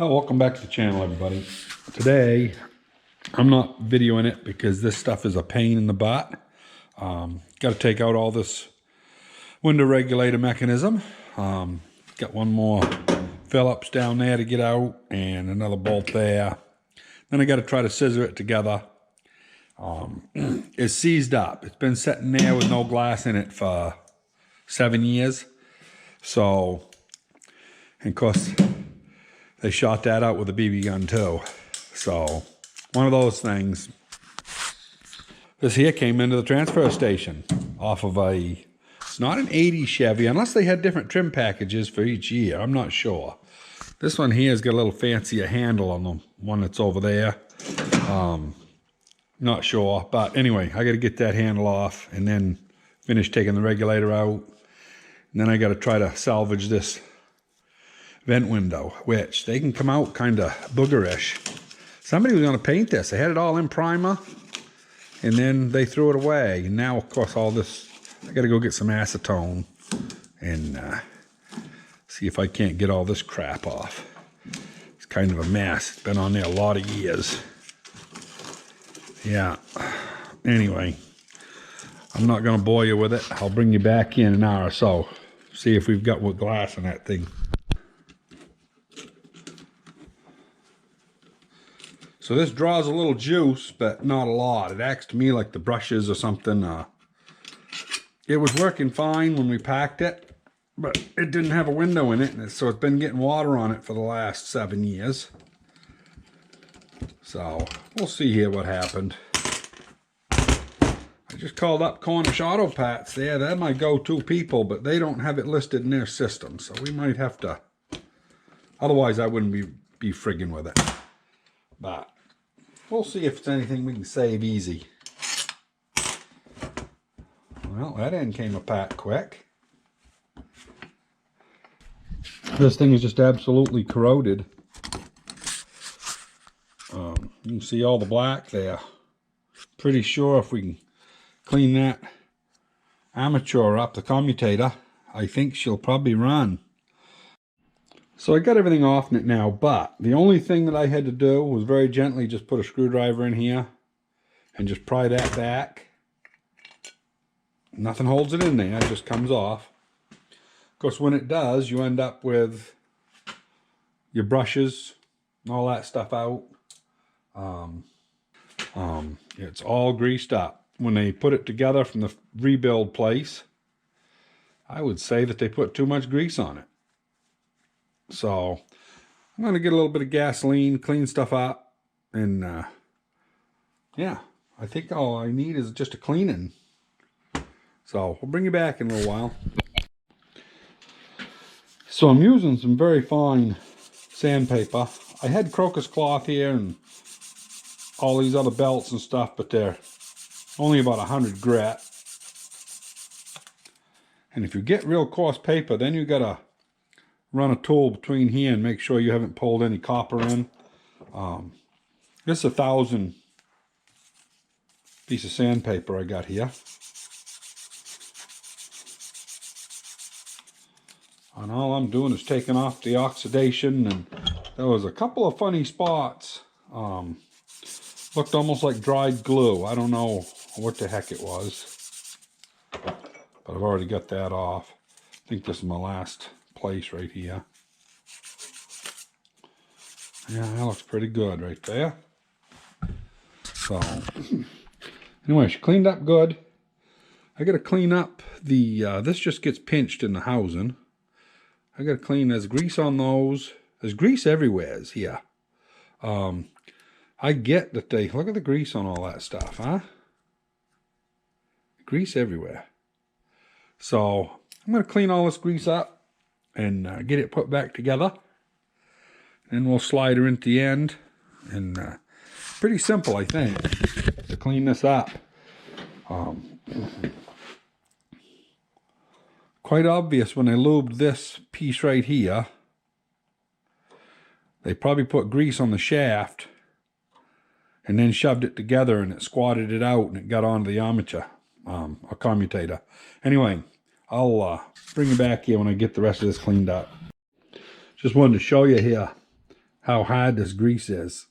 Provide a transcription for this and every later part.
Oh, welcome back to the channel, everybody. Today, I'm not videoing it because this stuff is a pain in the butt. Got to take out all this window regulator mechanism. Got one more Phillips down there to get out and another bolt there. Then I got to try to scissor it together. It's seized up. It's been sitting there with no glass in it for 7 years. So, and of course, they shot that out with a BB gun too. So, one of those things. This here came into the transfer station off of it's not an 80 Chevy, unless they had different trim packages for each year. I'm not sure. This one here has got a little fancier handle on the one that's over there. Not sure, but anyway, I got to get that handle off and then finish taking the regulator out. And then I got to try to salvage this vent window, which they can come out kind of boogerish. Somebody was going to paint this. They had it all in primer, and then they threw it away. And now, of course, all this, I got to go get some acetone and see if I can't get all this crap off. It's kind of a mess. It's been on there a lot of years. Yeah. Anyway, I'm not going to bore you with it. I'll bring you back in an hour or so. See if we've got what glass in that thing. So this draws a little juice, but not a lot. It acts to me like the brushes or something. It was working fine when we packed it, but it didn't have a window in it, and so it's been getting water on it for the last 7 years. So we'll see here what happened. I just called up Cornish Auto Parts there. They're my go-to people, but they don't have it listed in their system, so we might have to. Otherwise, I wouldn't be frigging with it. But we'll see if it's anything we can save easy. Well, that end came apart quick. This thing is just absolutely corroded. You can see all the black there. Pretty sure if we can clean that armature up, the commutator, I think she'll probably run. So I got everything off in it now, but the only thing that I had to do was very gently just put a screwdriver in here and just pry that back. Nothing holds it in there, it just comes off. Of course, when it does, you end up with your brushes and all that stuff out. It's all greased up. When they put it together from the rebuild place, I would say that they put too much grease on it. So I'm going to get a little bit of gasoline, clean stuff up, and yeah, I think all I need is just a cleaning. So we'll bring you back in a little while. So I'm using some very fine sandpaper. I had crocus cloth here and all these other belts and stuff, but they're only about 100 grit. And if you get real coarse paper, then you got to run a tool between here and make sure you haven't pulled any copper in. This is 1,000 piece of sandpaper I got here. And all I'm doing is taking off the oxidation, and there was a couple of funny spots. Looked almost like dried glue. I don't know what the heck it was, but I've already got that off. I think this is my last place right here. Yeah, that looks pretty good right there. So anyway, she cleaned up good. I got to clean up the this just gets pinched in the housing. I got to clean. There's grease on those. There's grease everywhere here. I get that they look at the grease on all that stuff, huh? Grease everywhere. So I'm going to clean all this grease up and get it put back together. And we'll slide her into the end. And pretty simple, I think, to clean this up. Quite obvious when they lubed this piece right here. They probably put grease on the shaft and then shoved it together and it squatted it out and it got onto the armature, a commutator. Anyway, I'll bring you back here when I get the rest of this cleaned up. Just wanted to show you here how hard this grease is.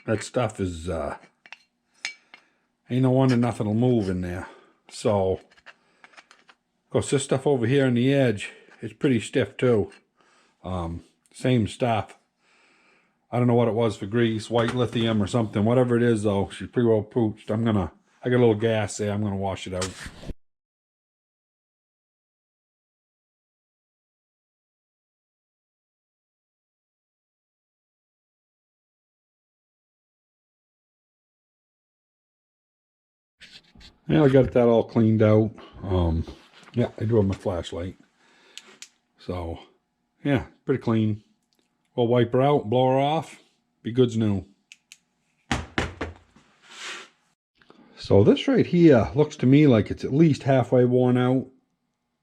That stuff is, ain't no wonder nothing will move in there. So, of course, this stuff over here on the edge is pretty stiff too. Same stuff. I don't know what it was for grease, white lithium or something. Whatever it is though, she's pretty well pooched. I got a little gas there. I'm gonna wash it out. Yeah, I got that all cleaned out. Yeah, I do have my flashlight. So, yeah, pretty clean. We'll wipe her out, blow her off, be good as new. So this right here looks to me like it's at least halfway worn out.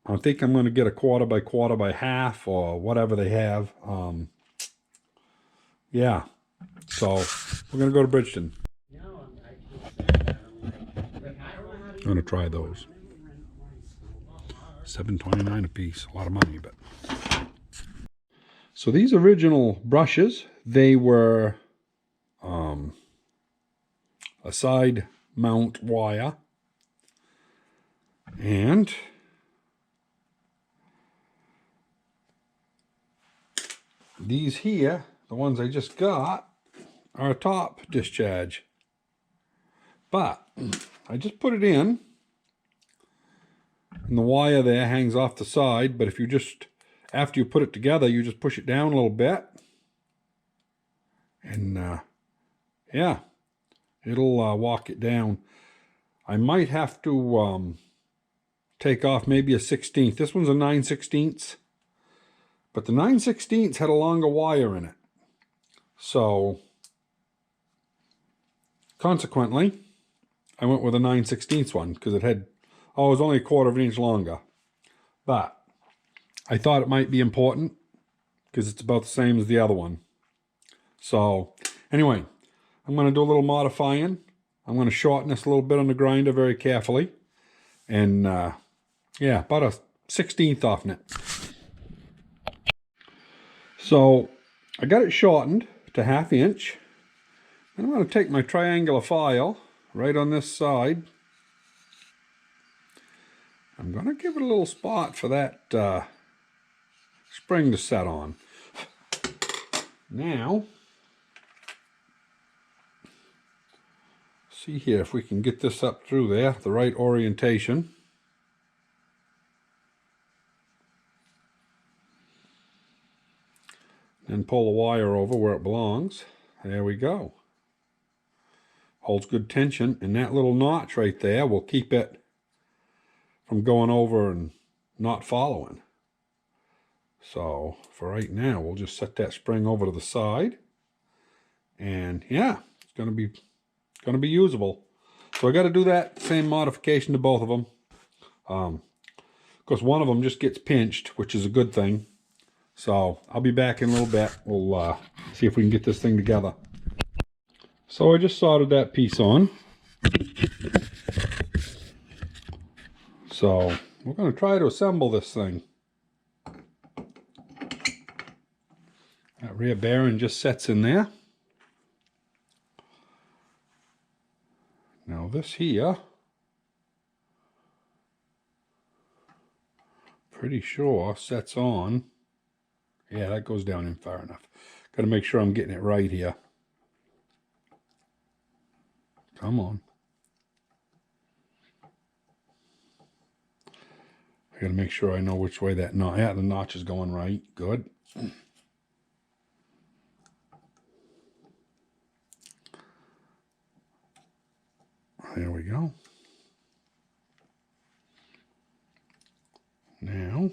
I think I'm going to get a 1/4 by half or whatever they have. Yeah, so we're going to go to Bridgeton. I'm going to try those. $7.29 a piece, a lot of money, but. So these original brushes, they were a side mount wire, and these here, the ones I just got, are a top discharge. But I just put it in, and the wire there hangs off the side, but if you just, after you put it together, you just push it down a little bit, and yeah, it'll walk it down. I might have to take off maybe a 16th. This one's a 9/16, but the 9/16 had a longer wire in it. So consequently, I went with a 9/16 one because it was only a 1/4 of an inch longer. But I thought it might be important because it's about the same as the other one. So anyway, I'm going to do a little modifying. I'm going to shorten this a little bit on the grinder very carefully. And yeah, about a 16th off it. So I got it shortened to 1/2 inch. And I'm going to take my triangular file right on this side. I'm going to give it a little spot for that spring to set on. Now, see here if we can get this up through there, the right orientation. Then pull the wire over where it belongs. There we go. Holds good tension, and that little notch right there will keep it from going over and not following. So for right now, we'll just set that spring over to the side, and yeah, it's going to be usable. So I got to do that same modification to both of them. Because one of them just gets pinched, which is a good thing. So I'll be back in a little bit. We'll see if we can get this thing together. So I just soldered that piece on. So we're going to try to assemble this thing. That rear bearing just sets in there. Now this here, pretty sure sets on. Yeah, that goes down in far enough. Got to make sure I'm getting it right here. Come on. I got to make sure I know which way that notch. Yeah, the notch is going right. Good. There we go. Now,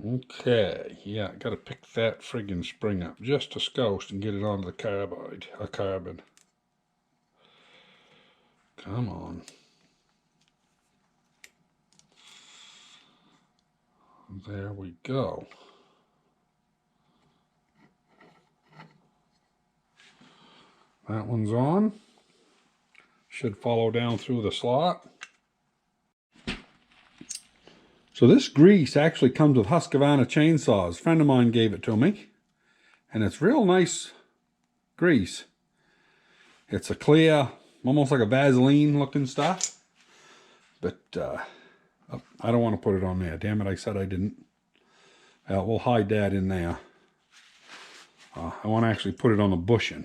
okay, yeah, I got to pick that friggin' spring up just a skosh and get it onto the carbon. Come on. There we go. That one's on. Should follow down through the slot. So this grease actually comes with Husqvarna chainsaws. A friend of mine gave it to me. And it's real nice grease. It's a clear, almost like a Vaseline looking stuff. But I don't want to put it on there. Damn it, I said I didn't. We'll hide that in there. I want to actually put it on the bushing.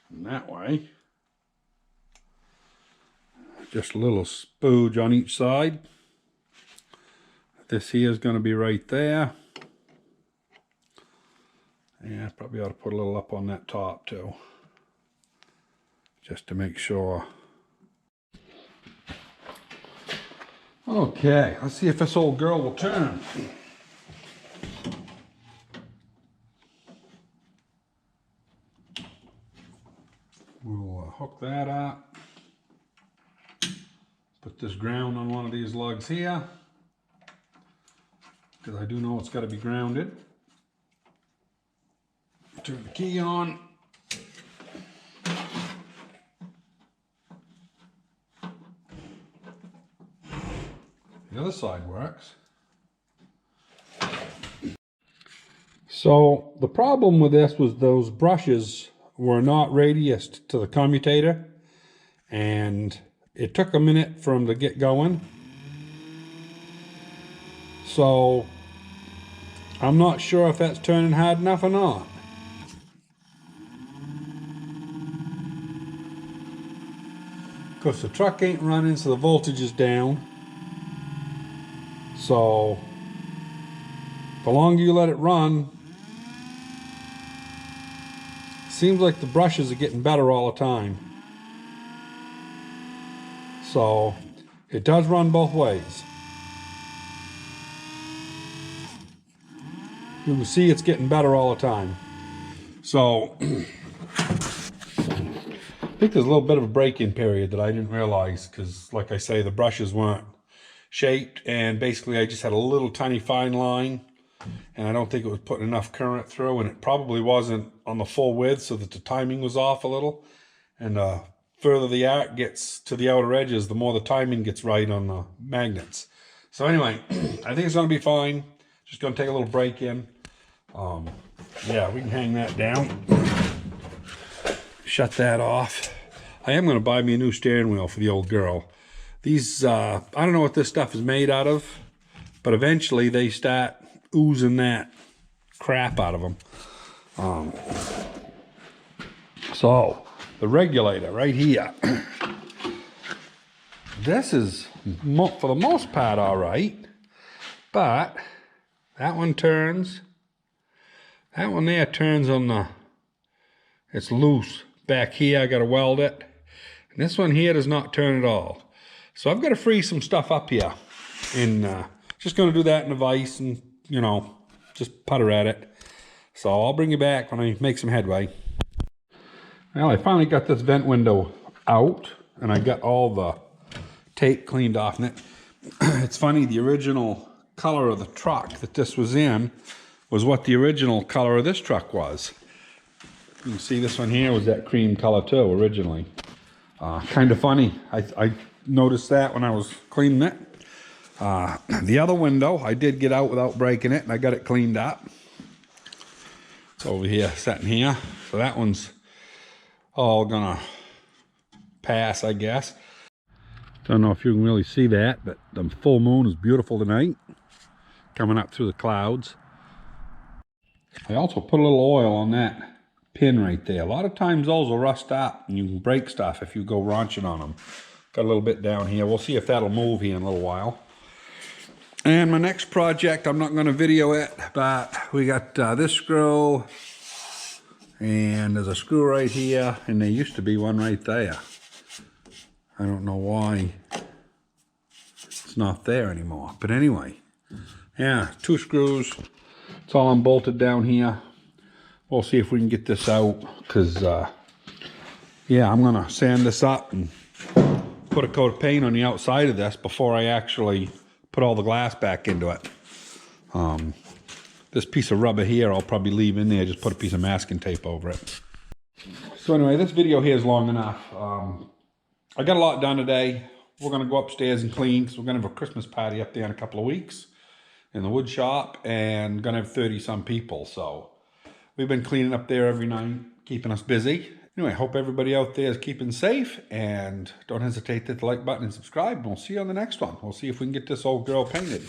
And that way, just a little spooge on each side. This here is going to be right there. Yeah, probably ought to put a little up on that top too, just to make sure. Okay, let's see if this old girl will turn. We'll hook that up. Put this ground on one of these lugs here, because I do know it's got to be grounded. Turn the key on. The other side works. So the problem with this was those brushes were not radiused to the commutator, and it took a minute for them to get going. So I'm not sure if that's turning hard enough or not. Because the truck ain't running, so the voltage is down. So the longer you let it run, seems like the brushes are getting better all the time. So it does run both ways. You can see it's getting better all the time. So I think there's a little bit of a break-in period that I didn't realize, because like I say, the brushes weren't shaped, and basically I just had a little tiny fine line, and I don't think it was putting enough current through, and it probably wasn't on the full width, so that the timing was off a little. And further the arc gets to the outer edges, the more the timing gets right on the magnets. So anyway, I think it's going to be fine. Just going to take a little break in. Yeah, we can hang that down. Shut that off. I am going to buy me a new steering wheel for the old girl. These, I don't know what this stuff is made out of, but eventually they start oozing that crap out of them. So, the regulator right here. This is, for the most part, all right. But that one turns. That one there turns on the, it's loose. Back here, I got to weld it. And this one here does not turn at all. So I've got to free some stuff up here. And just going to do that in a vise and, you know, just putter at it. So I'll bring you back when I make some headway. Well, I finally got this vent window out, and I got all the tape cleaned off in it. It's funny, the original color of the truck that this was in was what the original color of this truck was. You can see this one here was that cream color too, originally. Kind of funny. I noticed that when I was cleaning it. The other window, I did get out without breaking it, and I got it cleaned up. It's over here, sitting here. So that one's all gonna pass, I guess. Don't know if you can really see that, but the full moon is beautiful tonight, coming up through the clouds. I also put a little oil on that pin right there. A lot of times those will rust up, and you can break stuff if you go raunching on them. Got a little bit down here. We'll see if that'll move here in a little while. And my next project, I'm not going to video it, but we got this screw, and there's a screw right here, and there used to be one right there. I don't know why it's not there anymore. But anyway, yeah, 2 screws. It's all unbolted down here. We'll see if we can get this out, because, yeah, I'm going to sand this up and put a coat of paint on the outside of this before I actually put all the glass back into it. This piece of rubber here I'll probably leave in there, just put a piece of masking tape over it. So anyway, this video here is long enough. I got a lot done today. We're going to go upstairs and clean because we're going to have a Christmas party up there in a couple of weeks in the wood shop and going to have 30-some people. So we've been cleaning up there every night, keeping us busy. Anyway, hope everybody out there is keeping safe, and don't hesitate to hit the like button and subscribe, and we'll see you on the next one. We'll see if we can get this old girl painted.